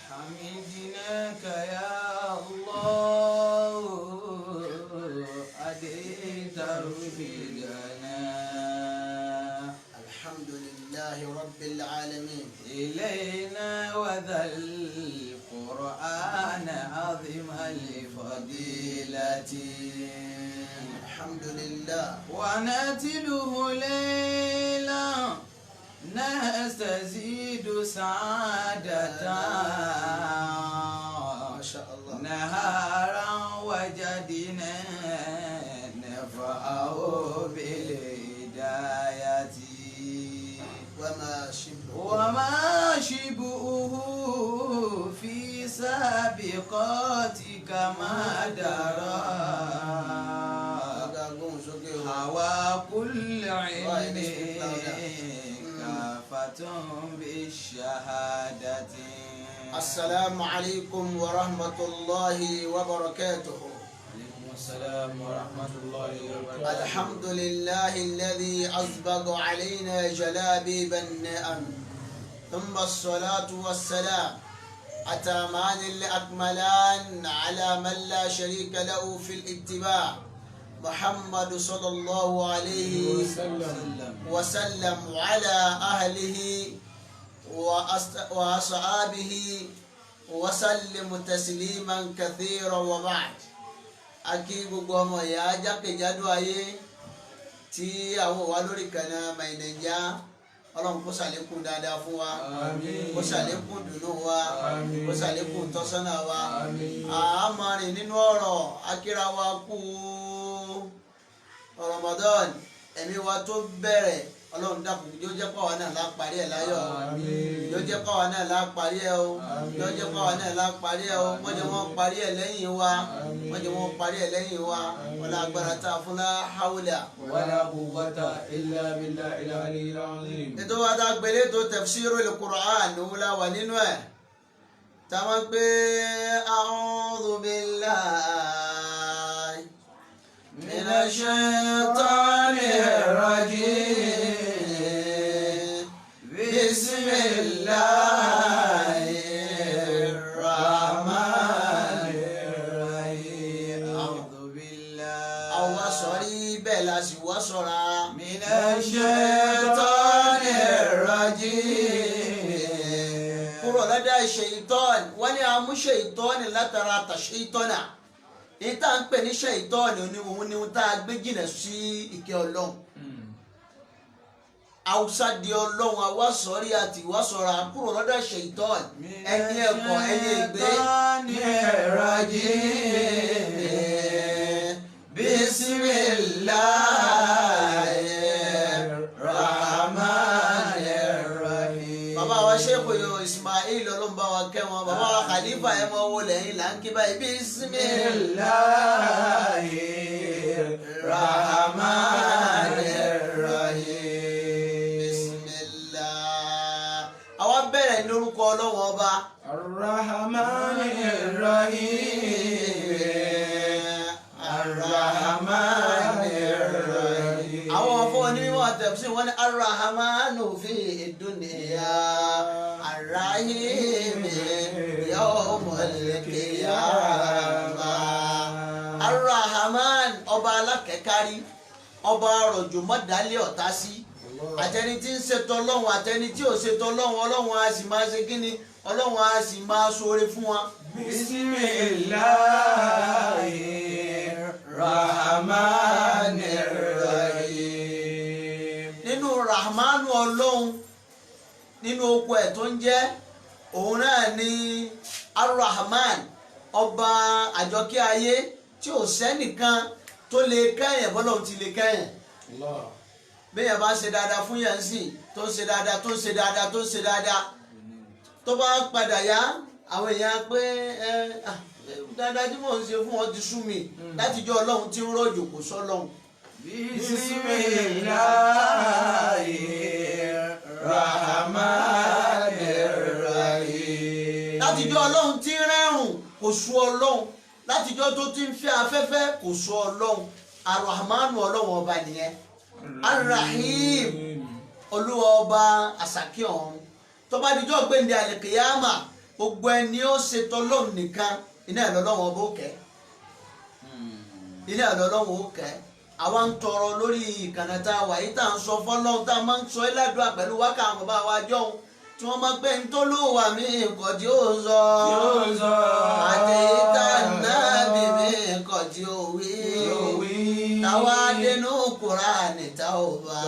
حمدناك يا الله أديت رفيقنا الحمد لله رب العالمين إلينا وذا القرآن عظم الفضيلة الحمد لله ونتله ليلا نستزيد سعادة ما شاء الله نهارا وجدنا نفعه بالهداية وما شبهه في سابقاتك ما درى هوى كل علم كافة بالشهادة. السلام عليكم ورحمة الله وبركاته. السلام ورحمة الله وبركاته. الحمد لله الذي أسبغ علينا جلابيب النعم ثم الصلاة والسلام أتمان الأكملان على من لا شريك له في الاتباع محمد صلى الله عليه وسلم وعلى أهله وأصحابه وسلم تسليما كثيرا وبعد. Akí gbogbo ọmọ ìyá jákèjádò ayé tí àwọn wà lórí ìkànnì MyNaija, Ọlọ́run kó ṣàlékún dáadáa fún wa, kó ṣàlékún dùnú wa, kó ṣàlékún tọ́sọ́nà wa. Àmọ́rin nínú ọ̀rọ̀ akíra wa kú Ramadan, ẹ̀mí wa tó bẹ̀rẹ̀ Ọlọ́run dákun yóò jẹ́ pàwọn náà láparí ẹ̀ láyọ̀, yóò jẹ́ pàwọn náà láparí ẹ̀ o, yóò jẹ́ pàwọn náà láparí ẹ̀ o, wọ́n jẹ́ wọ́n parí ẹ̀ lẹ́yìn wa, wọ́n jẹ́ wọ́n parí ẹ̀ lẹ́yìn wa, wọ́n lá agbára tá a fún la hawla wala quwwata illa billahil aliyyil azim. ètò wa tá a gbélé tó tafsirul Qur'an òun la wà nínú ẹ̀ táwọn gbé a'udhu billahi minash shaitanir rajim. بسم الله الرحمن الرحيم. أعوذ بالله من الشيطان الرجيم. kúrò lọ́dọ̀ ṣèyítọ́n wọ́n ní àmú ṣèyítọ́n látara tàṣèyítọ́nà ní tá à ń pè ní ṣèyítọ́n ní òun ni tá a gbé jìnnà sí ìkẹ́ Ọlọ́run. Hausa di Ọlọ́run àwa sọ̀rí àti ìwà sọ̀rọ̀ àkúrò lọ́dọ̀ ṣèyítọ́n ẹni ẹ̀kọ́ ẹni ègbé. Bismillahirrahmanirrahim. Bàbá wa Sheikh Ismail Ọlọ́run bá wa kẹ́ wọn, bàbá wa Khalifa ẹ̀ mọ́ owó lẹ́yìn là ń kí báyìí. Bismillahirrahmanirrahim. Àwa bẹ̀rẹ̀ ní orúkọ Ọlọ́run ọba. Ar-Rahmanir-Rahim. Ar-Rahmanir-Rahim. Àwọn afọ onímọ̀ tafsir wọ́n ní Ar-Rahmanu fi dunya Ar-Rahim yawmal qiyamah. Ar-Rahman ọba alákẹ́kárí, ọba rọ̀jò mọ́dálẹ́ ọ̀tá sí. Àtẹni tí ń ṣètò Ọlọ́run àtẹni tí ò ṣètò Ọlọ́run, Ọlọ́run a sì máa ṣe kíni, Ọlọ́run a sì máa ṣoore fún wa. Bismillahirrahmanirrahim. Nínú Rahmanu Ọlọ́run nínú oko ẹ̀ tó ń jẹ́ òun náà ni Ar-Rahman, ọba àjọkẹ́ ayé tí ò sẹ́nìkan tó lè kẹ́yìn bọ́lọ́run ti lè kẹ́yìn. Bẹ́ẹ̀ bá ṣe dáadáa fún yẹn sí tó ń ṣe dáadáa tó ń ṣe dáadáa tó ń ṣe dáadáa tó bá padà yá àwọn èèyàn pé dáadáa tí mò ń ṣe fún ọ ti sú mi láti jọ Ọlọ́run tí ń rọ̀jò kò sọ́ lọ́hùn. Bismillahirrahmanirrahim. láti jọ Ọlọ́run tí ń rẹ́rùn kò sú Ọlọ́run, láti jọ tó ti ń fẹ́ afẹ́fẹ́ kò sú Ọlọ́run. Ar-Rahmanu Ọlọ́run ọba nìyẹn. Ar-Rahim olúwa ọba àsàkí ọ̀run. Tó bá dijọ́ gbẹ̀ndé àlìkìyàmà gbogbo ẹni ó ṣe tọlọ́run nìkan iná ẹ̀ lọ́lọ́wọ́ bó kẹ́ iná ẹ̀ lọ́lọ́wọ́ ó kẹ́ àwa ń tọrọ lórí ìkànnì tá a wà yìí tá à ń sọ fọ́lọ́run tá a máa ń sọ ẹlẹ́dùn pẹ̀lú wákà àwọn bàbá wa jọ̀hún tí wọ́n máa gbé ń tó ló wà mí nǹkan tí ó sọ àti ìta náà bí mi nǹkan tí ó wí táwa dénú Kùránì tá ò bá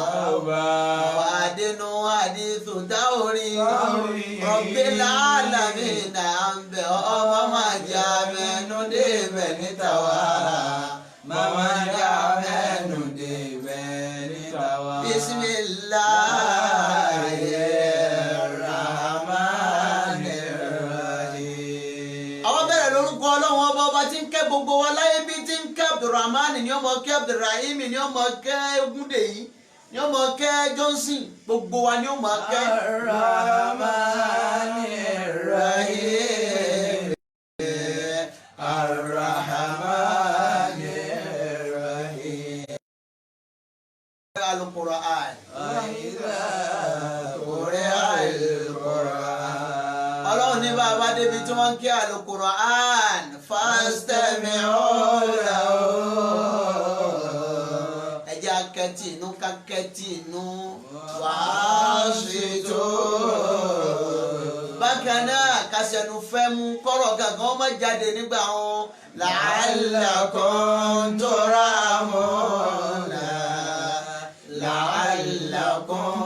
táwa dénú àdìsù tá ò rí Rabbil Alamin náà ń bẹ ọmọ máa jà mẹ́nu débẹ̀ níta wá màmá jà mẹ́nu débẹ̀ níta wá. Bismillah. Gbogbo wa láyé bí tí ń kẹ́ Abdulrahman ni ọmọ kẹ́ Abdulrahim ni ọmọ kẹ́ Ogundeyi ni ọmọ kẹ́ Johnson gbogbo wa ni ọmọ kẹ́ Ar-Rahman Ar-Rahim Ar-Rahman Ar-Rahim Al-Qur'an Ọlọ́run ní bàbá débi tí wọ́n ń kí Al-Qur'an fastami'u lahu ẹjẹ́ akẹ́tì inú kákẹ́tì inú wàásìtò bákan náà kásẹ̀nù fẹ́ mú kọ́rọ̀ gàgán ọmọ jáde nígbà wọn la'allakum turhamuna la'allakum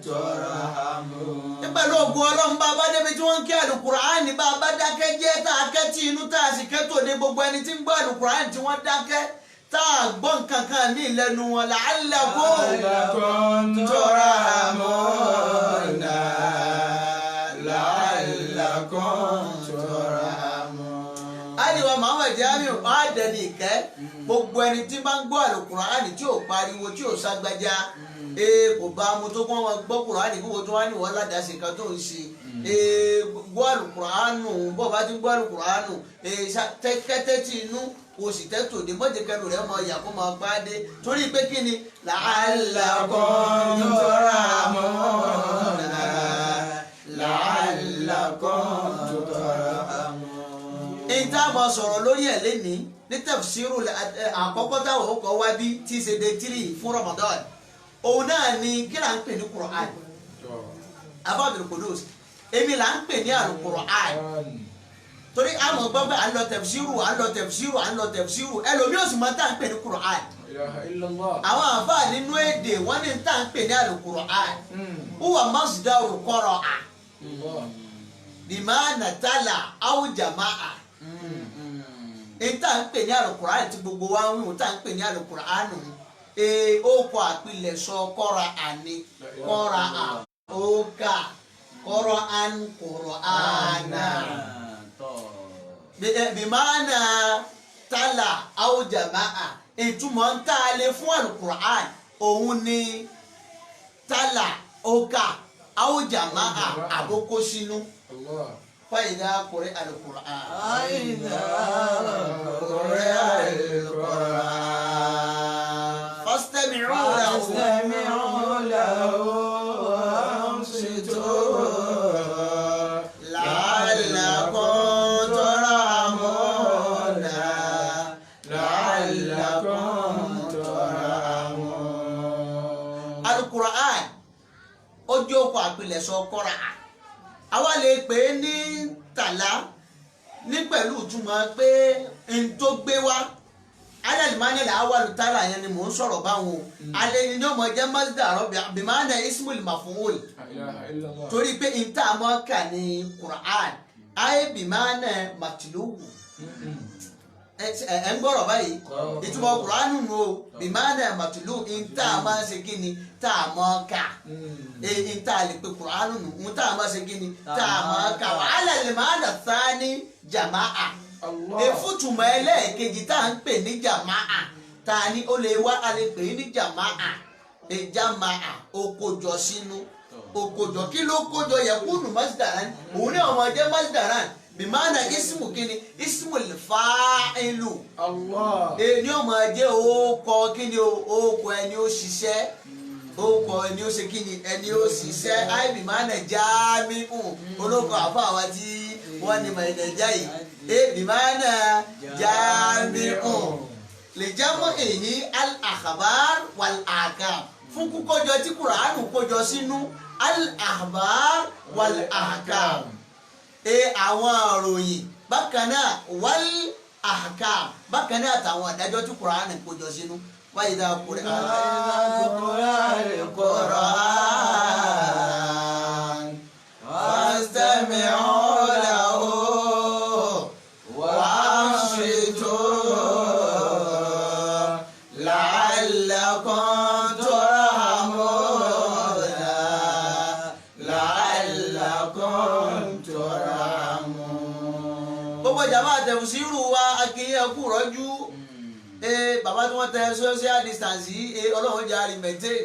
turhamuna. pẹ̀lú ògùn Ọlọ́run bá bá débi tí wọ́n ń kí Al-Qur'an bá bá dákẹ́ jẹ́ tá a kẹ́tì inú tá a sì kẹ́tò ní gbogbo ẹni tí ń gbọ́ Al-Qur'an tí wọ́n dákẹ́ tá a gbọ́ nǹkan kan ní ìlẹ́nu wọn la'allakum turhamuna la'allakum turhamuna. àdìwọ̀ Muhammad Jamiu ọ̀dẹ̀ni ìkẹ́ gbogbo ẹni tí bá ń gbọ́ Al-Qur'an tí ò pariwo tí ò ságbájá kò bá mu tó kọ́ wọn gbọ́ Kùránì kí wọ́n tó wá ní wọ́n ládàásí kan tó ń ṣe gbọ́ Al-Qur'anu bọ́ bá ti gbọ́ Al-Qur'anu kẹ́tẹ́ tí inú kò sì tẹ́tò dé mọ́jẹ̀kẹ́nu rẹ̀ mọ ìyà kó máa bá dé torí pé kí ni la'allakum turhamuna la'allakum turhamuna. èyí tá a máa sọ̀rọ̀ lórí ẹ̀ lénìí ní tafsiru àkọ́kọ́ táwọn ó kọ́ wá bí tí ṣe dé 3 fún Ramadan òun náà ni kí là ń pè ní Qur'an abábìrì kòdóòsì èmi là ń pè ní Al-Qur'an torí àmọ́ gbọ́gbẹ́ à ń lọ tafsiru ẹlòmí ò sì máa tá à ń pè ní Qur'an àwọn àfáà nínú èdè wọ́n ní tá à ń pè ní Al-Qur'an huwa masdaru qara'a bima'na tala aw jama'a tá à ń pè ní Al-Qur'an tí gbogbo wa ń wù tá à ń pè ní Al-Qur'an ó kọ àpilẹ̀ṣọ kọ́ra àní kọ́ra à ó kà kọ́ra àn kọ́ra àná bìmánà tálà àwùjàmáà ìtumọ̀ ń tá a lè fún Al-Qur'an òun ni tálà ó kà àwùjàmáà àbókó sínú. فإذا قرئ القرآن فاستمعوا له وأنصتوا لعلكم ترحمون القرآن ó jókòó àpilẹ̀ṣọ kọ́ra àwa lè pè é ní tàlá ní pẹ̀lú ìtumọ̀ pé n tó gbé wá alẹ́lìmánìlá awàlù tààlà yẹn ni mò ń sọ̀rọ̀ báwọn alẹ́ ni ọmọ jẹ́ masdar bimana ismul maf'ul torí pé n tá a mọ̀ kà ní Qur'an ayé bimana matlubu ẹ̀ ń gbọ́rọ̀ báyìí ìtumọ̀ Qur'an nù o bimana matlubu n tá a máa ṣe kí ni tá a mọ̀ kà n tá a lè pe Qur'an nù n tá a máa ṣe kí ni tá a mọ̀ kà wàhálà lè máa dà sáni jama'a efutuma ẹlẹ́ẹ̀kejì tá à ń pè ní jama'a tá a ní ó lè wá a lè pè ní jama'a jama'a okojọ sínú okojọ kí ló kojọ yẹ kúnnù masdaran òun ní ọmọ jẹ masdaran bimana ismu kini ismu fa'ilu ní ọmọ jẹ orúkọ kíni orúkọ ẹni ó ṣiṣẹ́ ó kọ ẹni ó ṣe kí ni ẹni ó ṣiṣẹ́ àìbí máa nà já mi olóko àfa àwa tí wọ́n ní mọ̀ ẹ̀nẹ̀já yìí èbí máa nà já mi lè jámọ́ èyí al-akhbar wal-ahkam fún kókójọ tí Kùránì kójọ sínú al-akhbar wal-ahkam àwọn òròyìn bákan náà wal-ahkam bákan náà àtàwọn àdájọ́ tí Kùránì kójọ sínú wáyé dáa kúrẹ́ al-Qur'an fastami'u lahu wa ansitu la'allakum turhamuna la'allakum turhamun. Gbogbo jàmbá tafsiru wa akínyẹ kú rọ́jú bàbá tí wọ́n tẹ social distance yìí ọlọ́run jẹ́ àrìmẹ̀tẹ́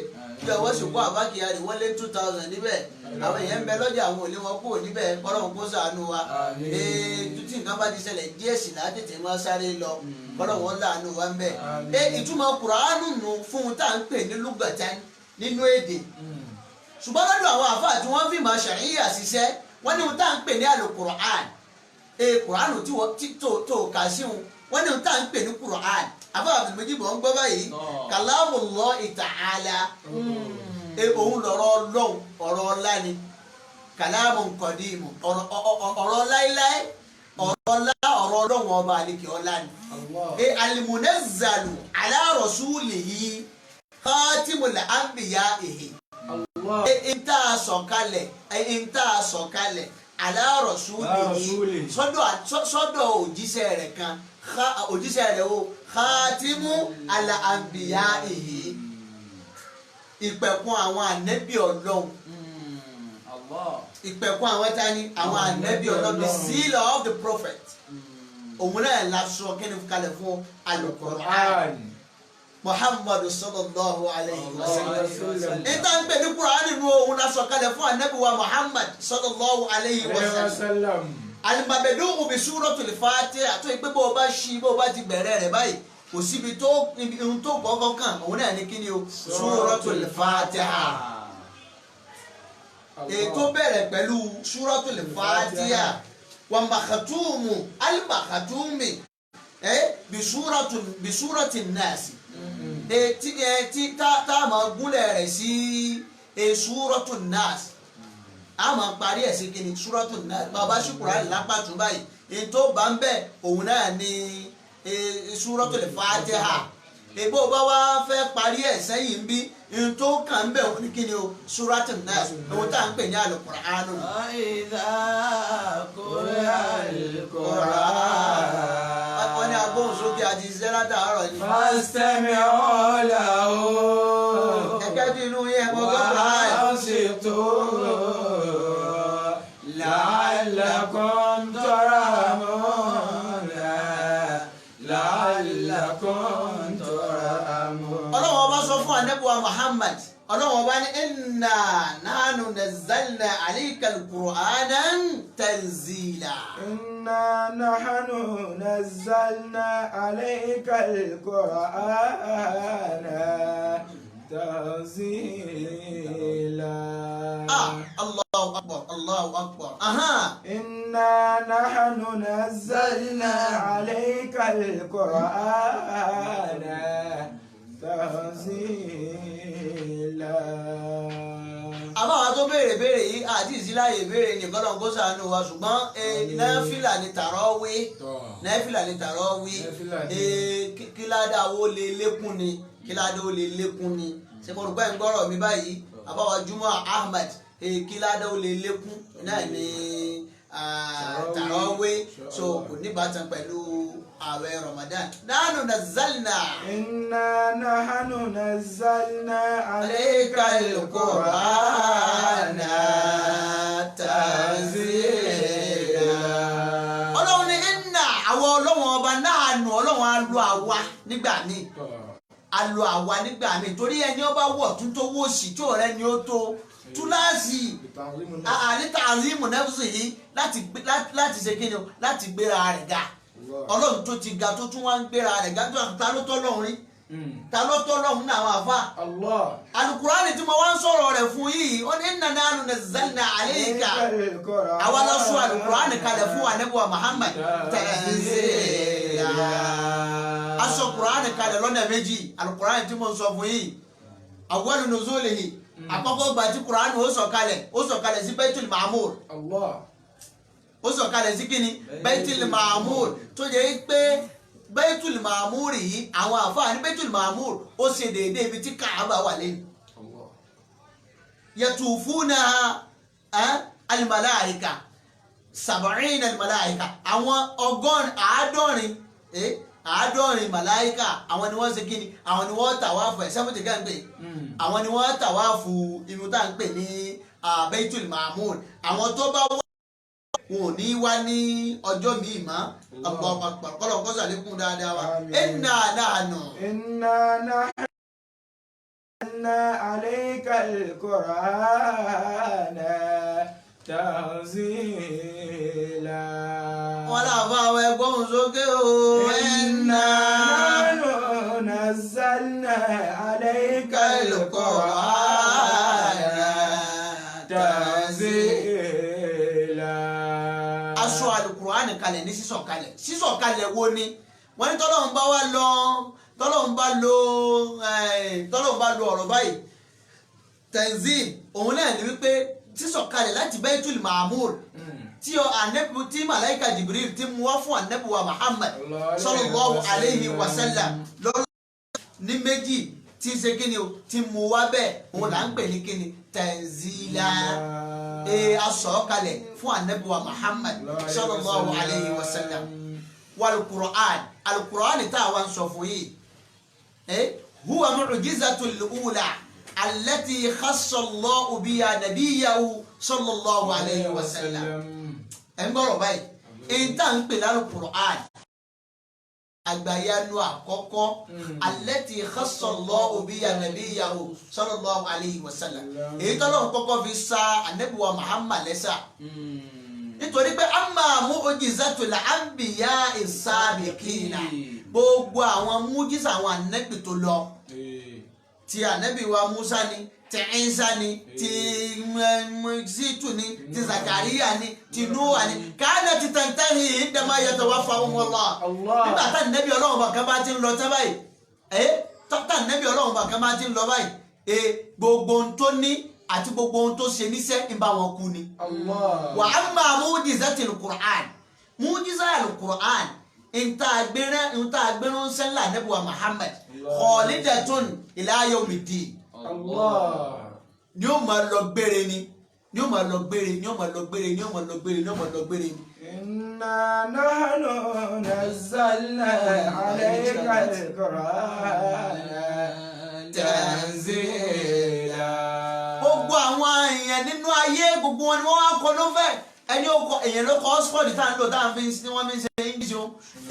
bí ọwọ́ sòkó àbákìyàrí wọ́n lé 2000 níbẹ̀ àwọn èèyàn ń bẹ lọ́jà àwọn òlé wọn kúrò níbẹ̀ ọlọ́run kó ṣàánú wa tí nǹkan bá ti ṣẹlẹ̀ díẹ̀ sí láti tètè máa sáré lọ ọlọ́run wọn láàánú wa ń bẹ. ìtumọ̀ Kùránù nù fún un tá à ń pè ní lugatan nínú èdè ṣùgbọ́n lọ́dọ̀ àwọn àfáà tí wọ́n fi máa ṣàríyà ṣiṣẹ́ wọ́n ní un tá à ń pè ní àlùkùránì Kùránù tí tó kà sí un wọ́n ní un tá à ń pè ní Kùránì àbá àbùmẹ́jì bọ̀ ń gbọ́ báyìí kalamullahi ta'ala òun lọ̀rọ̀ ọlọ́run ọ̀rọ̀ ọlá ni kalamun qadimu ọ̀rọ̀ láíláí ọ̀rọ̀ ọlá ọ̀rọ̀ ọlọ́run ọba àlekè ọlá ni alimunazzalu ala rasulihi khatimul anbiya'ihi ìta sọ̀kalẹ̀ ala rasulihi sọ́dọ̀ òjíṣẹ́ rẹ̀ kan òjíṣẹ́ rẹ̀ o khatimu ala anbiya'ihi ìpẹ̀kun àwọn ànẹ́bí ọlọ́run ìpẹ̀kun àwọn tani àwọn ànẹ́bí ọlọ́run the seal of the prophet òun náà lásọ kí ni kalẹ̀ fún al-Qur'an Muhammadu sallallahu alayhi wa sallam ìta ń pè ní Qur'an nínú òun lásọ kalẹ̀ fún ànẹ́bí wa Muhammad sallallahu alayhi wa sallam alimabedu ubi suratul Fatiha tó ìpé bó bá ṣí bó bá ti bẹ̀rẹ̀ rẹ̀ báyìí kò síbi tó ohun tó kọ́kọ́ kàn òun náà ní kí ni o suratul Fatiha ètò bẹ̀rẹ̀ pẹ̀lú suratul Fatiha wa makhatumu al-makhatumi bi suratin Nas tá a máa gúnlẹ̀ rẹ̀ sí suratul Nas a máa parí ẹ̀ sí kíni Suratul Nas bàbá ṣùkúrà lápàtú báyìí èyí tó bá ń bẹ̀ òun náà ni Suratul Fatiha èbó bá wá fẹ́ parí ẹ̀ sẹ́yìn bí èyí tó kàn ń bẹ̀ òun ní kíni o Suratul Nas òun tá à ń pè ní Al-Qur'an. idha quri'a al-Qur'an. wọ́n ní agbóhùn sókè àti iṣẹ́ látàárọ̀ ni. fastami'u lahu. ẹ̀kẹ́ tí inú yẹn mo gbọ́ wa ansitu la'allakum turhamuna la'allakum turhamun. ọlọ́run ọba sọ fún ànábì wa Muhammad ọlọ́run ọba ní inna nahnu nazzalna alayka al-Qur'ana tanzila. inna nahnu nazzalna alayka al-Qur'ana tanzila. Allahu akbar Allahu akbar. inna nahnu nazzalna alayka al-Qur'ana tanzila. àbáwá tó béèrè yìí àti ìsíláyè béèrè nìkan lọ́n kó ṣàánú wa ṣùgbọ́n náfìlà ni tàràwí náfìlà ni tàràwí kíládà wo lè lékún ni kíládà wo lè lékún ni ṣe mo rò pé ń gbọ́rọ̀ mi báyìí àbáwá Juma Ahmad kíládà wo lè lékún náà ni tàràwí so kò níbàtàn pẹ̀lú ààwẹ̀ Ramadan. nahnu nazzalna. inna nahnu nazzalna alayka al-Qur'ana tanzila. ọlọ́run ní inna àwọn ọlọ́run ọba nahnu ọlọ́run á lo àwa nígbà míì á lo àwa nígbà míì torí ẹni ọba wọ̀ tún tó wò sí tí ọ̀rẹ́ ni ó tó túláàsì àníta àrímù nẹ́fùsì yìí láti ṣe kí ni láti gbéra rẹ̀ ga ọlọ́run tó ti ga tó tún wá ń gbéra rẹ̀ ga tó ta ló tọ́ lọ́run rí ta ló tọ́ lọ́hùn náà àwọn àfa. Allah. alukurani tí mo wá ń sọ̀rọ̀ rẹ̀ fún yìí ó ní inna nahnu nazzalna alayka àwa lọ sọ alukurani kalẹ̀ fún ànábì wa Muhammad tanzila. aṣọ kurani kalẹ̀ lọ́nà méjì alukurani tí mo sọ fún yìí awwalu nuzulihi àkọ́kọ́ gbà tí kurani ó sọ kalẹ̀ sí Baitul Ma'mur. Allah. ó sọ kalẹ̀ sí kíni Baitul Ma'mur tó jẹ́ pé Baitul Ma'mur yìí àwọn àfáà ní Baitul Ma'mur ó ṣe déédé ibi tí Kaaba wà lẹ́nu. yatufuna al-malaika sab'ina al-malaika àwọn àádọ́rin màláìkà àwọn ni wọ́n ṣe kíni àwọn ni wọ́n tàwáfù ẹ̀ sẹ́fún ti ká ń pè àwọn ni wọ́n tàwáfù inú tá à ń pè ní Baitul Ma'mur. àwọn tó bá wà wọn ò ní wá ní ọjọ́ míì mọ́ ọ̀pọ̀lọpọ̀ kọ́ sàlékún dáadáa wa. inna nahnu alayka al-Qur'ana tanzila. wọn làbá àwọn ẹgbọ́n sókè o. inna nahnu nazzalna alayka al-Qur'ana tanzila. aṣọ alukur'ani kalẹ̀ ní sísọ̀kalẹ̀ wo ni wọ́n ní tọ́lọ́run bá lo ọ̀rọ̀ báyìí tanzil òun náà ní wípé sísọ̀kalẹ̀ láti Baitul Ma'mur tí màláìka Jibril ti mú wá fún ànábì wa Muhammad sallallahu alayhi wa sallam lọ́rọ̀ ní méjì tí ń ṣe kíni o ti mú wá bẹ́ẹ̀ òun là ń pè ní kíni tanzila. asọ̀kalẹ̀ fún ànábì wa Muhammad sallallahu alayhi wa sallam. wal Qur'an al-Qur'an tá a wá ń sọ fún yìí huwa mu'jizatul ula allati khassa Allahu biha nabiyyahu sallallahu alayhi wa sallam. ẹ̀ ń gbọ́rọ̀ báyìí èyí tá à ń pè lálù Qur'an àgbàyanu àkọ́kọ́ allati khassa Allahu biha nabiyyahu sallallahu alayhi wa sallam. èyí tọ́lọ́run kọ́kọ́ fi sa ànábì wa Muhammad lẹ́sà nítorí pé amma mu'jizatul anbiya'i sabiqina gbogbo àwọn mújísà àwọn ànábì tó lọ ti ànábì wa Musa ni ti Isa ni ti Zitu ni ti Zakariya ni ti Nuha ni kanat tantahi indama yatawaffahum Allah. nígbà tá ànábì Ọlọ́run bá kan bá ti ń lọ tẹ́ báyìí tá ànábì Ọlọ́run bá kan bá ti ń lọ báyìí gbogbo ohun tó ní àti gbogbo ohun tó ṣe níṣẹ́ ń bá wọn kú ni. wa amma mu'jizatil Qur'an mu'jizatil Qur'an nta agbẹ́rún sẹ́ńlá ànábì wa Muhammad khalidatun ila yawmiddin. ni ó máa lọ gbére ni ni ó máa lọ gbére ni ó máa lọ gbére ni ó máa lọ gbére ni ó máa lọ gbére ni. inna nahnu nazzalna alayka al-Qur'ana tanzila. gbogbo àwọn èèyàn nínú ayé gbogbo wọn ni wọ́n wá kọ lófẹ̀ ẹni ó kọ èèyàn ló kọ Oxford tá à ń lò tá à ń fi ní wọ́n fi ń ṣe English o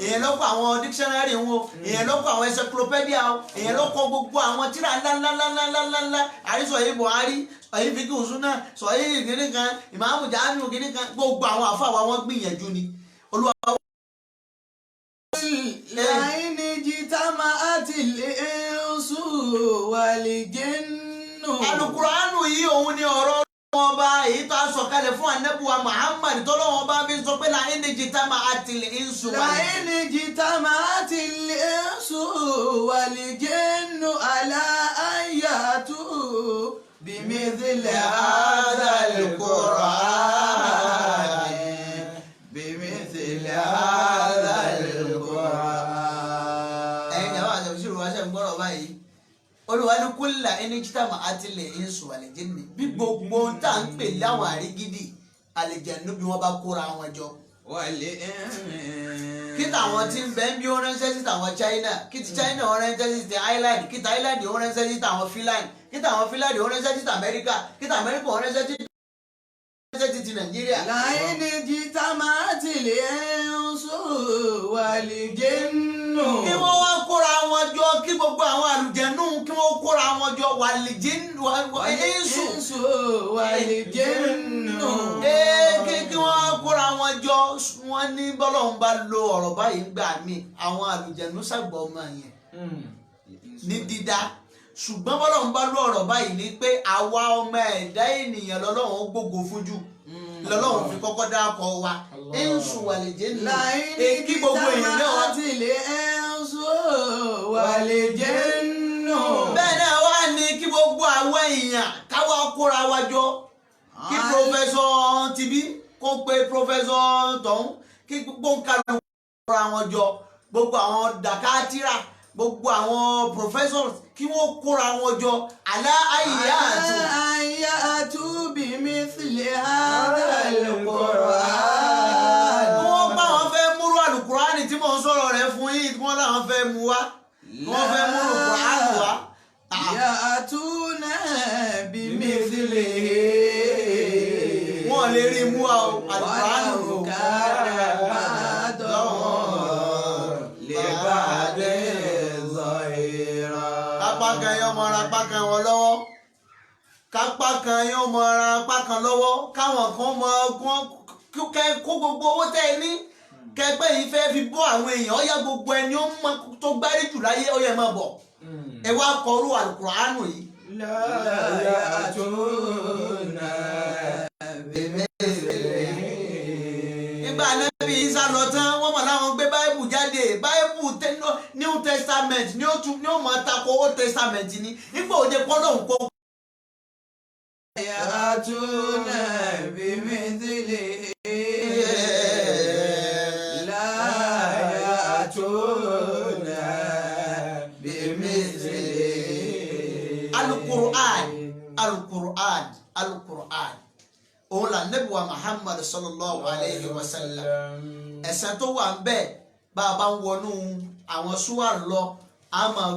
èèyàn ló kọ àwọn dictionary wọn èèyàn ló kọ àwọn encyclopedia o èèyàn ló kọ gbogbo àwọn tírà ńláńláńláńláńlá àrísọ yìí Buhari ọ̀yìn fíkì òsúná sọ yìí kìíní kan ìmáàmù Jamiu kìíní kan gbogbo àwọn àfáà wọn gbìyànjú ni Olúwa. لئن اجتمعت الإنس والجن. Al-Qur'anu yìí òun ni ọ̀rọ̀ ọba èyí tó a sọ̀kalẹ̀ fún ànábì wa Muhammad tọ́lọ́wọ́n bá fi sọ pé la'in ijtama'atil insu لئن اجتمعت الإنس والجن على أن يأتوا بمثل هذا القرآن بمثل هذا القرآن. ẹ̀yin àwọn àjọṣirò wa ṣe ń gbọ́rọ̀ báyìí Olúwa ní kul la'in ijtama'atil insu wal jinni bí gbogbo tá à ń pè láwọn àrígídì àlìjẹ̀nú bí wọ́n bá kóra wọn jọ. kí táwọn tí ń bẹ ń bí ó ránṣẹ́ sí táwọn China kí ti China ó ránṣẹ́ sí ti Ireland kí ti Ireland ó ránṣẹ́ sí táwọn Finland kí táwọn Finland ó ránṣẹ́ sí ti America kí ti America ó ránṣẹ́ sí ti Nàìjíríà. لئن اجتمعت الإنس والجن. kí wọ́n wá kóra wọn jọ kí gbogbo àwọn àlùjẹ̀nú kí wọ́n kóra wọn jọ wal-jinnu والإنس والجن. kí wọ́n kóra wọn jọ wọ́n ní bọ́lọ́hún bá lo ọ̀rọ̀ báyìí ń gbà mí àwọn àlùjẹ̀nú ṣàgbọ́ ọmọ yẹn. ní dídá ṣùgbọ́n bọ́lọ́run bá lọ ọ̀rọ̀ báyìí ni pé àwa ọmọ ẹ̀dá ènìyàn lọ́lọ́run ó gbógo fúnjú lọ́lọ́run fi kọ́kọ́ dákọ̀ wa ẹ̀ńsù wà lè jẹ́ nù kí gbogbo èèyàn náà wá. ẹ̀ńsù wà lè jẹ́ nù. bẹ́ẹ̀ náà wá ní kí gbogbo àwọn èèyàn káwá kóra wa jọ kí pòfẹ́sọ̀ tibí kó pe pòfẹ́sọ̀ tọ̀hún kí gbogbo nǹkan ló kóra wọn jọ gbogbo àwọn dàkátìrà gbogbo àwọn professors kí wọ́n kóra wọn jọ àlá àyà àtúbí mi sílẹ̀ al-Qur'an. wọ́n bá wọn fẹ́ múrú àlùkùránì tí mò ń sọ̀rọ̀ rẹ̀ fún yìí tí wọ́n láwọn fẹ́ mú wá wọ́n fẹ́ múrú kùránì wá. yà á túnà bí mi sílẹ̀. wọ́n lè rí mú àlùkùránì rò. apá kan yóò mọ ara apá kan wọn lọ́wọ́ kápá kan yóò mọ ara apá kan lọ́wọ́ káwọn kan mọ kó gbogbo owó tẹ́ ẹ ní kẹgbẹ́ yìí fẹ́ fi bọ́ àwọn èèyàn ọ̀yà gbogbo ẹni ó mọ tó gbárí jù láyé ó yẹ máa bọ̀ ẹ wá kọrú àlùkùránì yìí. láyà àtúnà nígbà Ànábì Ìsá lọ tán wọ́n mọ̀ láwọn gbé báíbù jáde báíbù New Testament ní ó mọ̀ tako Old Testament ní nígbà òde kọ́lọ̀ nǹkan. láyà àtúnà bí mi sílẹ̀. láyà àtúnà bí mi sílẹ̀. Al-Qur'an òun là Nábì wa Muhammad sallallahu alayhi wa sallam ẹ̀sẹ̀ tó wà ń bẹ̀ bá a bá ń wọnú àwọn súwà lọ a máa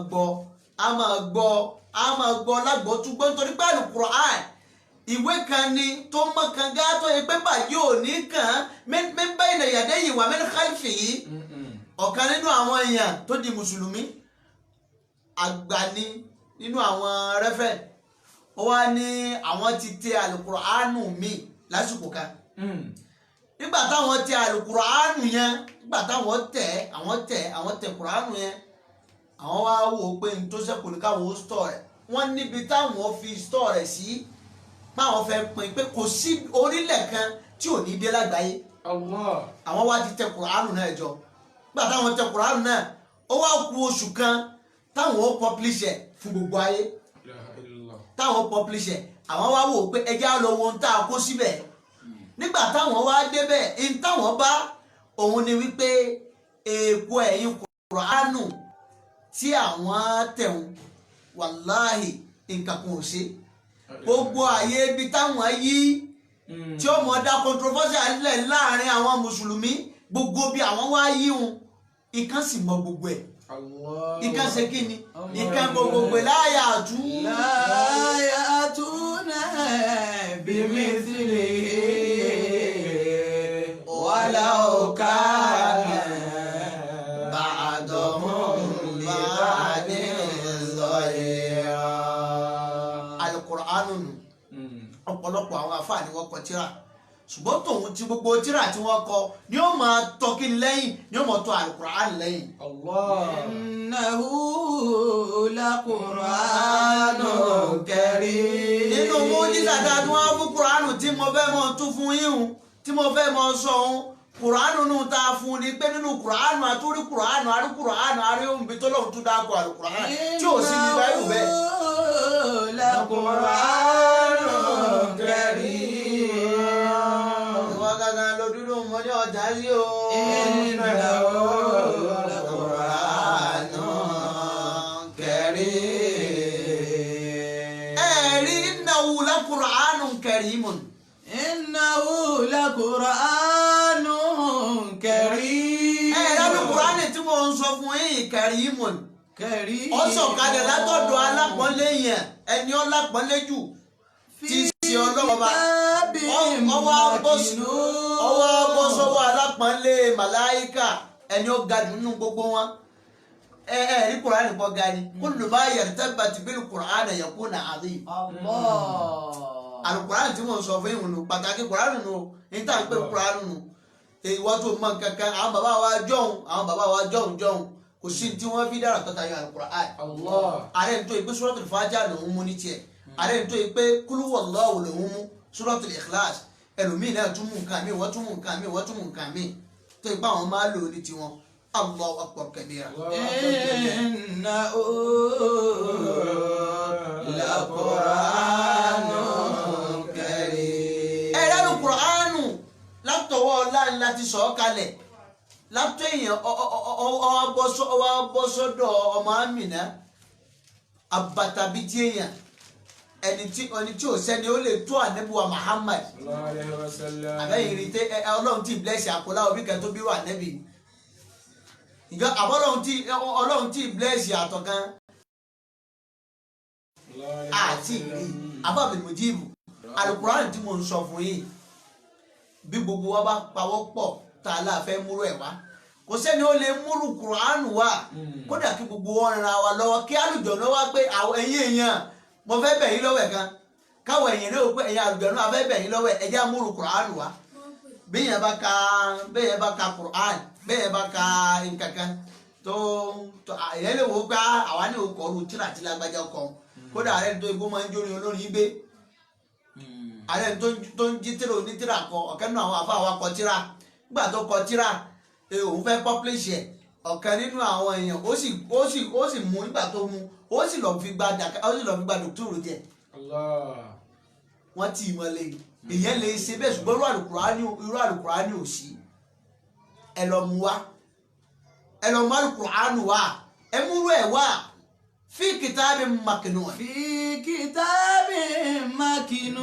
gbọ́ lágbọ́túgbọ́ nítorí pé Al-Qur'an ìwé kan ni tó mọ́ kan gá tó yẹ pé bàjẹ́ òní kan min bayna yadayhi wa min khalfihi ọ̀kan nínú àwọn èèyàn tó di mùsùlùmí àgbà ni nínú àwọn rẹ́fẹ̀ ó wá ní àwọn ti tẹ Al-Qur'anu mi lásìkò kan nígbà táwọn tẹ Al-Qur'anu yẹn nígbà táwọn tẹ Qur'anu yẹn àwọn wá wò ó pé n tó ṣẹ́kù ní káwọn ó stọ̀ rẹ̀ wọ́n níbi táwọn fi stọ̀ rẹ̀ sí báwọn fẹ́ pín pé kò sí orílẹ̀ kan tí ò ní dé lágbàáyé àwọn wá ti tẹ Qur'anu náà jọ nígbà táwọn tẹ Qur'anu náà ó wá kù oṣù kan táwọn ó publish ẹ̀ fún gbogbo ayé táwọn publish ẹ̀ àwọn wá wò pé ẹjẹ́ á lọ wo ohun tá a kó síbẹ̀ nígbà táwọn wá débẹ̀ in táwọn bá òun ni wípé èèpo ẹ̀yìn Qur'anu tí àwọn tẹ̀hún wàláhì nǹkan kan ò ṣe gbogbo àyè ibi táwọn yí tí ó mọ̀ dá controversy alẹ́ láàrin àwọn mùsùlùmí gbogbo bí àwọn wá yí wọn ìkan sì mọ gbogbo ẹ̀ ìkan ṣe kí ni ìkan gbogbo ẹ̀ láyà àtúnà bí mi sílẹ̀ wàlá òkà ba'dahum li ba'din zahira. Al-Qur'anu nù ọ̀pọ̀lọpọ̀ àwọn àfáà ni wọ́n kọ tírà ṣùgbọ́n tòun ti gbogbo tírà tí wọ́n kọ ni ó máa tọ́ kí ni lẹ́yìn ni ó máa tọ́ Al-Qur'an lẹ́yìn. innahu laqur'anun karim. nínú mùjísà tí wọ́n fún Qur'anu tí mo fẹ́ mọ tún fún yín tí mo fẹ́ mọ sọ ohun Qur'anu nù tá a fún ni pé nínú Qur'anu àtúrí Qur'anu àrí Qur'anu àrí ohun bí tó lọ́wọ́ tún dáko Al-Qur'an tí ò sí ní báyìí bẹ́ẹ̀. laqur'anun karim. ìwọ gangan ló dúró mọ́ ní ọjà sí o. innahu laqur'anun karim. ẹ̀rí innahu laqur'anun karimun. innahu laqur'anun karim. ẹ̀rọ Qur'ani tí mo ń sọ fún yín karimun. karim. ó sọ̀kalẹ̀ látọ̀dọ̀ alápọ̀nlé yẹn ẹni ọlápọ̀nlé jù tí í ṣe ọlọ́ọ̀ba ọwọ́ bọ́ sọ́wọ́ alápọ̀nlé màláíkà ẹni ó ga jù nínú gbogbo wọn ẹ̀rí Qur'ani pọ̀ ga ni kullu ma yartabati bil Qur'ani yakuna azim. Al-Qur'ani tí mo ń sọ fún yín nù pàtàkì Qur'ani nù ní tá à ń pè Qur'ani nù ìwọ tó mọ kankan àwọn bàbá wa jọ̀hún kò sí tí wọ́n fi dára tọ́ta yọ Al-Qur'an. Allah. ààrẹ tó yẹ pé Suratul Fatiha lòún mú ní tiẹ̀ ààrẹ tó yẹ pé Qul huwallahu lòún mú Suratul Ikhlas ẹlòmíì náà tún mú nǹkan mi wọ́n tún mú nǹkan mi wọ́n tún mú nǹkan mi tó yẹ pé àwọn máa lò ní tiwọn. Allahu akbar kabira. Innahu laqur'anun karim. ẹ̀rọ Al-Qur'anu látọwọ́ ọlá láti sọ̀ ọ́ kalẹ̀ látọ̀ èèyàn ọwọ́ ọmọ Amina abatabi tí èèyàn ẹni tí ò sẹ́ni ó lè tó Ànábì wa Muhammad Sallallahu alaihi wasallam. àbẹ́yìn rí tẹ́ ọlọ́run tí blẹ́sì àkọlá orí kan tó bí wà nẹ́bì ìgbà ọlọ́run tí blẹ́sì àtọ̀kan àti ìrí abábẹ̀ mojibu Al-Qur'an tí mo ń sọ fún yìí bí gbogbo wa bá pawọ́ pọ̀ tá a láàfẹ́ múrò ẹ̀ wá kò sẹ́ni ó lè múrù Qur'an wá kódà kí gbogbo wọn ra wa lọ́wọ́ kí àlùjọ náà wá pé àwọn ẹ̀yin èèyàn mo fẹ́ bẹ̀ yín lọ́wọ́ ẹ̀ kan káwọn èèyàn náà pé ẹ̀yin àlùjọ náà fẹ́ bẹ̀ yín lọ́wọ́ ẹ̀ ẹ̀já múrù Qur'an wá bẹ́ẹ̀ bá ka Qur'an bẹ́ẹ̀ bá ka nǹkankan tó ẹ̀yẹ́ lè wò pé àwa ní òkò ọ̀rù tíra tí lágbájá ọkọ̀ kódà ààrẹ tó igbó máa ń jórin olórin gbé ààrẹ tó ń jí tíra onítìrà kọ ọ̀kẹ́ nínú àwọn àfáà wa kọ tíra nígbà tó kọ tíra òun fẹ́ publish ẹ̀ ọ̀kan nínú àwọn èèyàn ó sì mú nígbà tó mú ó sì lọ fi gba dòkítòrò jẹ wọ́n ti ìmọ̀lẹ̀ èèyàn lè ṣe bẹ́ẹ̀ ṣùgbọ́n irú Al-Qur'ani ò sí ẹ lọ mú wa ẹ lọ mú Al-Qur'ani wa ẹ múrú ẹ wá fi kitabin maknun. Fi kitabin maknun.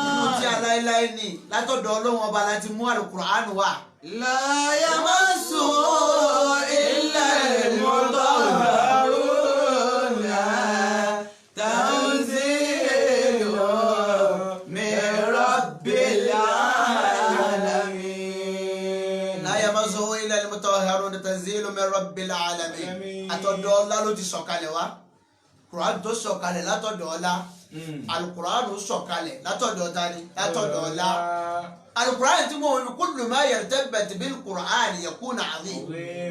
Nínú tí aláìláì ní látọ̀dọ̀ Ọlọ́run ọba láti mú Al-Qur'ani wa. La yamassuhu illa al-mutahharun. Tanzilun min rabbil alamin. La yamassuhu illa al-mutahharun tanzilun min rabbil alamin. Àtọ̀dọ̀ ọlá ló ti sọ̀kalẹ̀ wá. Qur'an tó sọ̀kalẹ̀ látọ̀dọ̀ ọlá. Al-Qur'an sọ̀kalẹ̀ látọ̀dọ̀ tani látọ̀dọ̀ ọlá. Al-Qur'an tí mo ń kullu ma yartabat bil Qur'an yakuna azim.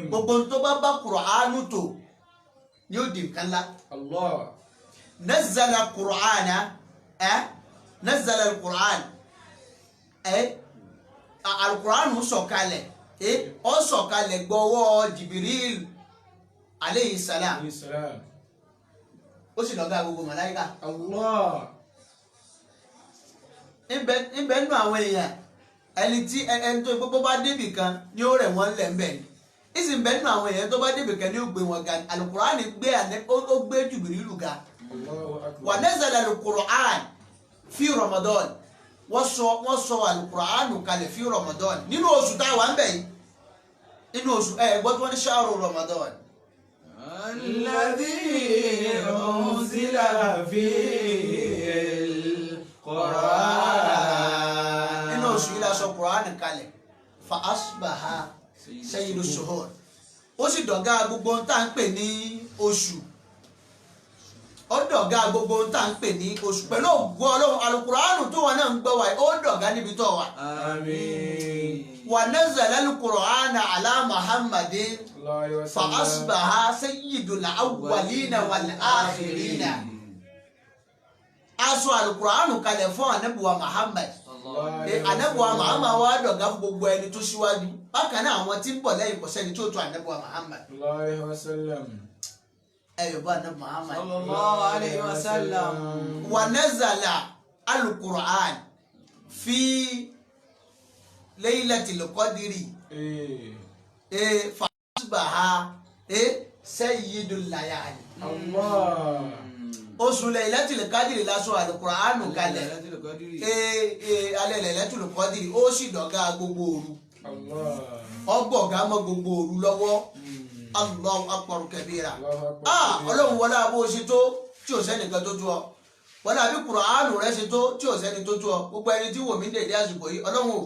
Gbogbo tó bá Qur'an tó ni ó di nǹkan ńlá. Allah. Nazzala al-Qur'ana nazzala al-Qur'an Al-Qur'an sọ̀kalẹ̀ ó sọ̀kalẹ̀ gbọ́wọ́ Jibril alayhi salam ó sì lọ́gá gbogbo màláíkà. Allah. Níbẹ̀ nínú àwọn èèyàn ẹni tó gbogbo bá débì kan ni ó rẹ̀ wọ́n lẹ̀ ń bẹ̀ ni ìsìn bẹ̀ nínú àwọn èèyàn tó bá débì kan ni ó gbé wọn ga Al-Qur'an ó gbé Jibrilu ga. Wa nazala al-Qur'an fi Ramadan wọ́n sọ Al-Qur'an kalẹ̀ fi Ramadan nínú oṣù táwa ń bẹ̀ yìí nínú oṣù gbọ́dọ̀ wọ́n ní shahru Ramadan. الذي أنزل فيه القرآن. nínú oṣù yìí la sọ Qur'an kalẹ̀ fa asbaha sayyidu shuhur ó sì dọ̀gá gbogbo ohun tá à ń pè ní oṣù ó dọ̀gá gbogbo ohun tá à ń pè ní oṣù pẹ̀lú ògbó Ọlọ́run Al-Qur'an tó wọn náà ń gbọ́ wa ó dọ̀gá níbi tó wà. Àmín. wa nazzala al-Qur'ana ala Muhammadin fa asbaha sayyidul awwalina wal akhirina. aṣọ Al-Qur'an kalẹ̀ fún Ànábì wa Muhammad. Ànábì wa Muhammad wá dọ̀gá fún gbogbo ẹni tó síwájú bákan náà àwọn tí ń bọ̀ lẹ́yìn kò sẹ́ni tó tó Ànábì wa Muhammad. Yorùbá Ànábì Muhammad. Sallallahu alayhi wa sallam. Wa nazala al-Qur'an fi laylatil qadri fa asbaha sayyidul layali. Oṣù Laylatul Qadri lásọ Al-Qur'an kalẹ̀ alẹ́ Laylatul Qadri ó sì dọ̀gá gbogbo òru ọgbọ̀gá mọ́ gbogbo òru lọ́wọ́. Allahu akbar kabira. Ọlọ́run wọlé abó ṣe tó tí ò sẹ́nìkan tó tó ọ wọlé àbí Qur'an rẹ ṣe tó tí ò sẹ́ni tó tó ọ gbogbo ẹni tí wò mí dèdè àsìkò yìí Ọlọ́run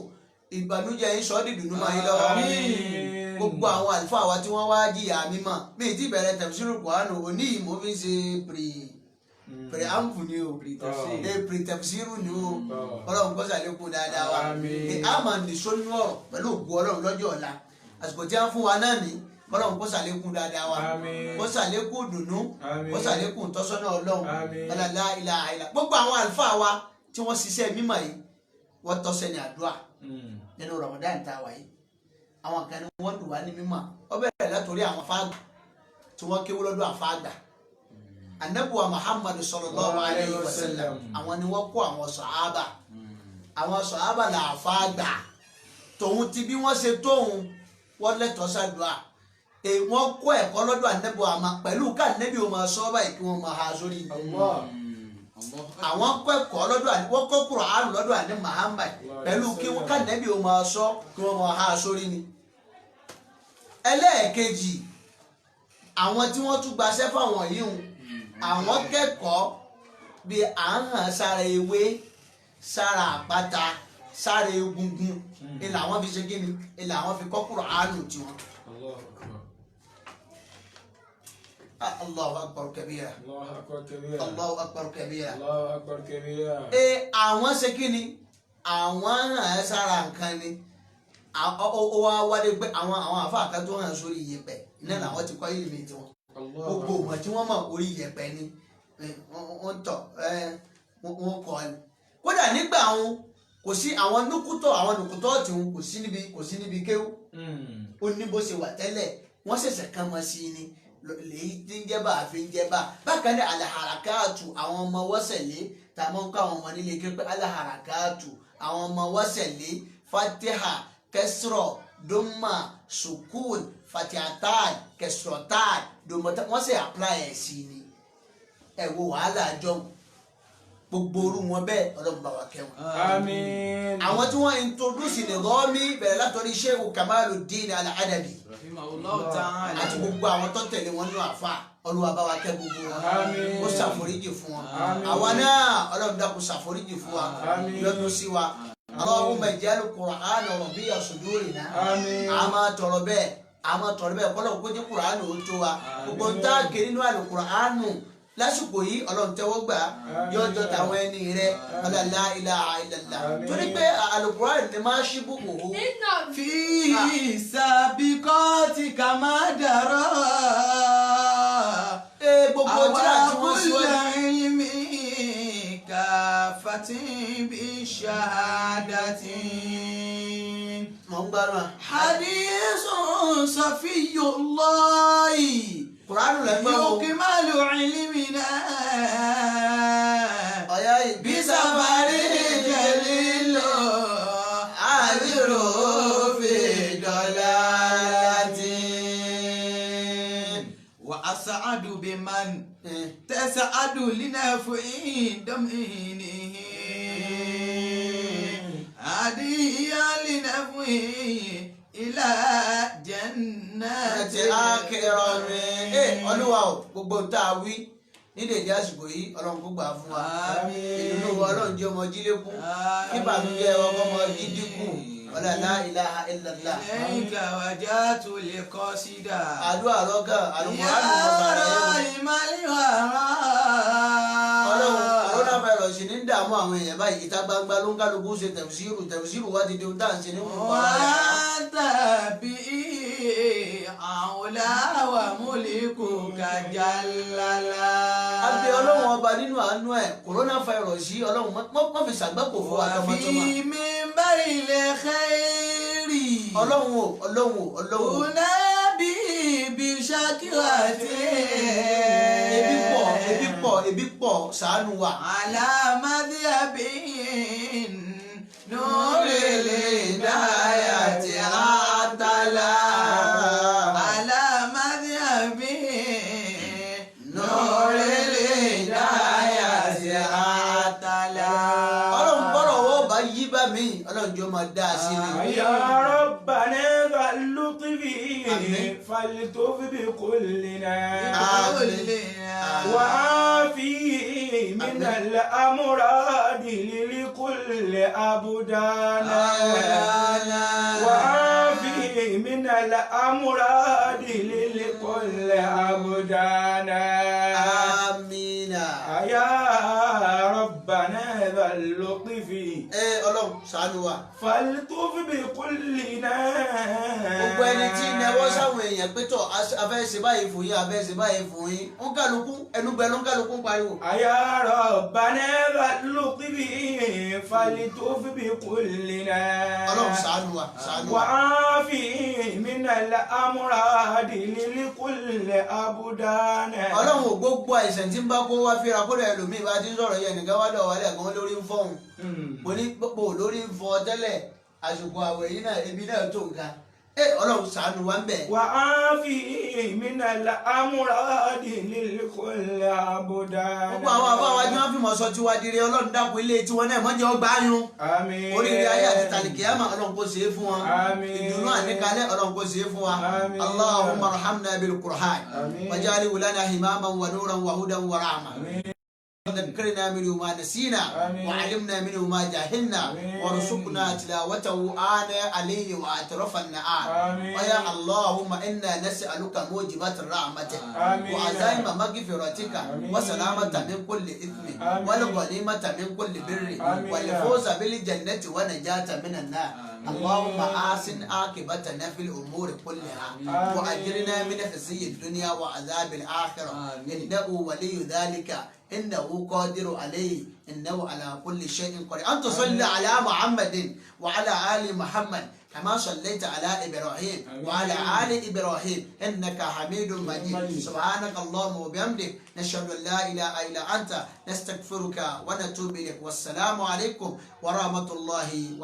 ìbànújẹ́ yín sọ dídùnú máa yín lọ́wọ́. Gbogbo àwọn àlùfáà wa tí wọ́n wá jìyà mímọ́ bí ti bẹ̀rẹ̀ tafsiru Qur'an òní yìí mo fi ń ṣe pre-ampu ni o pre-tafsiru ni o Ọlọ́run kọ́ sàlékún dáadáa wa a máa nìṣó nínú ọ̀rọ̀ pẹ̀lú ògùn Ọlọ́run lọ́jọ́ ọ̀la àsìkò tí a ń fún wa náà ní kọ́lọ́hún kó ṣàlékún dáadáa wa Àmín. kó ṣàlékún dùnú Àmín. kó ṣàlékún tọ́sọ́nà ọlọ́run Àmín. ọ̀làlá ilà àìlà gbogbo àwọn àlùfáà wa tí wọ́n ṣiṣẹ́ mímọ́ yìí wọ́n tọ́sẹ̀ ní àdúrà nínú Ramadan tá a wà yìí àwọn kan ní wọ́n dùn wá ní mímọ́ ó bẹ̀rẹ̀ látòrí àwọn fáàgbà tí wọ́n kéwú lọ́dọ̀ àfáàgbà anabuwa Muhammadu sallallahu alayhi wa sallam àwọn ni wọ́n kó àwọn sọ̀hábà là àfáàgbà tòun ti bí wọ́n ṣe tóun wọ́n lẹ́tọ̀ọ́ sàdúrà wọ́n kó ẹ̀kọ́ lọ́dọ̀ anabuwa àmà pẹ̀lú ká anabi wọn máa sọ báyìí kí wọ́n máa ha sórí àwọn kọ́ ẹ̀kọ́ lọ́dọ̀ wọ́n kọ́ Kùránì lọ́dọ̀ àní Muhammad pẹ̀lú kí wọ́n ká anabi wọn máa sọ kí wọ́n máa ha sórí ni. ẹlẹ́ẹ̀kejì àwọn tí wọ́n tún gbaṣẹ́ fáwọn yìí hùn àwọn kẹ́kọ̀ọ́ bí à ń hàn sára ewé sára àpáta sára egungun ni làwọn fi ṣe kí ni làwọn fi kọ́ Kùránì tiwọn. Allahu akbar kabira. Allahu akbar kabira. Àwọn ṣe kí ni àwọn hàn sára nǹkan ni ó wá wálé pé àwọn àfáà kan tó hàn sórí iyẹ̀pẹ̀ iná làwọn ti kọ́ ìlú tiwọn gbogbo wọn tí wọ́n mọ̀ orí iyẹ̀pẹ̀ ni wọ́n tọ̀ wọ́n kọ́ ni kódà nígbà wọn kò sí àwọn nùkútọ̀ tí wọn kò sí níbi kéwú ó ní bó ṣe wà tẹ́lẹ̀ wọ́n ṣẹ̀ṣẹ̀ kàn mọ́ sí ni lèyí tí ń jẹ́ bá àfi ń jẹ́ bá bákan náà alaharakaatu àwọn ọmọ wọ́sẹ̀lé tàbí wọn kọ́ àwọn ọmọ nílé kéwú pé alaharakaatu àwọn ọmọ wọ́sẹ̀lé fatiha kẹsìrọ̀ dọ́mà sukun fatihatan kẹsìrọ̀tàn dọ́mọ̀tà wọ́n sì apply ẹ̀ sí ni ẹ̀ wo wàhálà àjọ gbogbo orú wọn bẹ́ẹ̀ ọlọ́run bá wa kẹ́ wọn. Àmín. àwọn tí wọ́n introduce ní rọ́ọ̀mì bẹ̀rẹ̀ látọ̀rí Sheikh Kamaluddin Al-Adabi àti gbogbo àwọn tó tẹ̀lé wọn ní àfa Olúwa bá wa kẹ́ gbogbo wọn Àmín. ó ṣàforíjì fún wọn Àmín. àwa náà ọlọ́run dákun ṣàforíjì fún wa Àmín. lọ́dún sí wa. Allahumma ij'al Qur'ana rabi'a sudurina Àmín. àmà tọrọ bẹ́ẹ̀ kọ́lọ̀ kó jẹ́ Qur'anu ó tó wa gbogbo ń tá kiri nínú Al-Qur'anu lásìkò yìí ọlọ́run tẹ́wọ́ gbà yóò jọ tàwọn ẹni rẹ la ilaha illallah torí pé Al-Qur'an ni máa ṣí bùkù hó. fi sabiqati kama dara gbogbo tíra tí wọ́n sọ ilmi kafatin bi shahadatin mọ̀ ń gbádùn. hadithun safiyullahi Qur'anu lẹ́gbẹ́ wo yukmalu ilmina ọ̀yá yìí bí bisafari jalilu adiru fi dalalatin wa as'adu biman tas'adu linafi'i daminihi adiya linafi'i ila jannati akérọ̀mí. Olúwa o gbogbo tá a wí ní dèjì àsìkò yìí ọlọ́run kó gbà fún wa ìdùnnú wa ọlọ́run jẹ́ ọmọ jílékún kí bàmíjẹ́ ọmọ jídínkù wala la ilaha illallah. ilayka wajatu liqasida àdúrà lọ́gàn Al-Qur'an ọlọ́run coronavirus ní dààmú àwọn èèyàn báyìí ìta gbangba ló ń kálukú ṣe tẹ̀fsíìrù wá ti di ohun tá à ń ṣe ní gbogbo ara. wàtàbí àwòlá wà múlíkù kàjálálá. abẹ ọlọ́run ọba nínú àánú ẹ̀ coronavirus yìí ọlọ́run má fi ṣàgbákò fún wa tọmọtọmọ. wàfí mi bari lè khairi. ọlọ́run. unabi bí ṣakirati. ebi pọ̀ ṣàánú wa. alamadi abin nuril hidayati atala. alamadi abin nuril hidayati atala. ọlọ́run bọ́rọ̀ wọ́n bá yí bá mi ọlọ́run jọ máa dá a sí ni. Ya Rabbana dhal-lutfi faltuf bikullina وعافي من الأمراض لكل أبدانا وعافي من الأمراض لكل أبدانا آمين. يا ربنا ذا اللطف ọlọ́run ṣàánú wa. فلتف بكلنا gbogbo ẹni tí ìnáwó sáwọn èèyàn pé tọ afẹ́ ṣe báyìí fún yín afẹ́ ṣe báyìí fún yín ń kálukú ẹnu bẹ ló ń kálukú pariwo. يا ربنا فلتف به فلتف بكلنا ọlọ́run ṣàánú wa ṣàánú wa. وعافي من الأمراض لكل أبدان. ọlọ́run ò gbogbo àìsàn tí ń bá kó wá fíra kó rẹ̀ lómi ìbá tí ń sọ̀rọ̀ yẹn nìkan wá dọ̀ wálé àgbọn lórí ń fọ́hùn. mo ní pọ̀ lórí ń fọ tẹ́lẹ̀ àsìkò àwẹ̀ yìí náà ebi náà tó nǹkan. ọlọ́run ṣàánú wa ń bẹ̀. وعافي من الأمراض لكل أبدان. gbogbo àwọn àbáwá tí wọ́n fi mọ̀ sọ tiwa dire ọlọ́run dákun ilé tiwọn náà mọ́jọ́ ọgbà yún. آمين. oríire ayé àti tàlìkìyàmà ọlọ́run kò ṣe é fún wọn. آمين. ìdùnnú àníkalẹ̀ ọlọ́run kò ṣe é fún wa. آمين. allahumma arhamna bil qur'an. آمين. waj'alhu lana himaman wa nuran wa hudan wa rahma. آمين. ذكرنا منه ما نسينا آمين. وعلمنا منه ما جهلنا آمين. وارزقنا تلاوته آناء الليل وأطراف النهار. آمين. ويا اللهم إنا نسألك موجبات رحمتك آمين. وعزائم مغفرتك آمين. وسلامة من كل إثم آمين. والغنيمة من كل بر آمين. والفوز بالجنة ونجاة من النار. اللهم آسن عاقبتنا في الأمور كلها آمين. وأجرنا من خزي الدنيا وعذاب الآخرة إنه ولي ذلك إنه قادر عليه إنه على كل شيء قدير. أن تصلي على محمد وعلى آل محمد كما صليت على إبراهيم وعلى آل إبراهيم إنك حميد مجيد. سبحانك اللهم وبحمدك نشهد أن لا إله إلا أنت نستغفرك ونتوب إليك والسلام عليكم ورحمة الله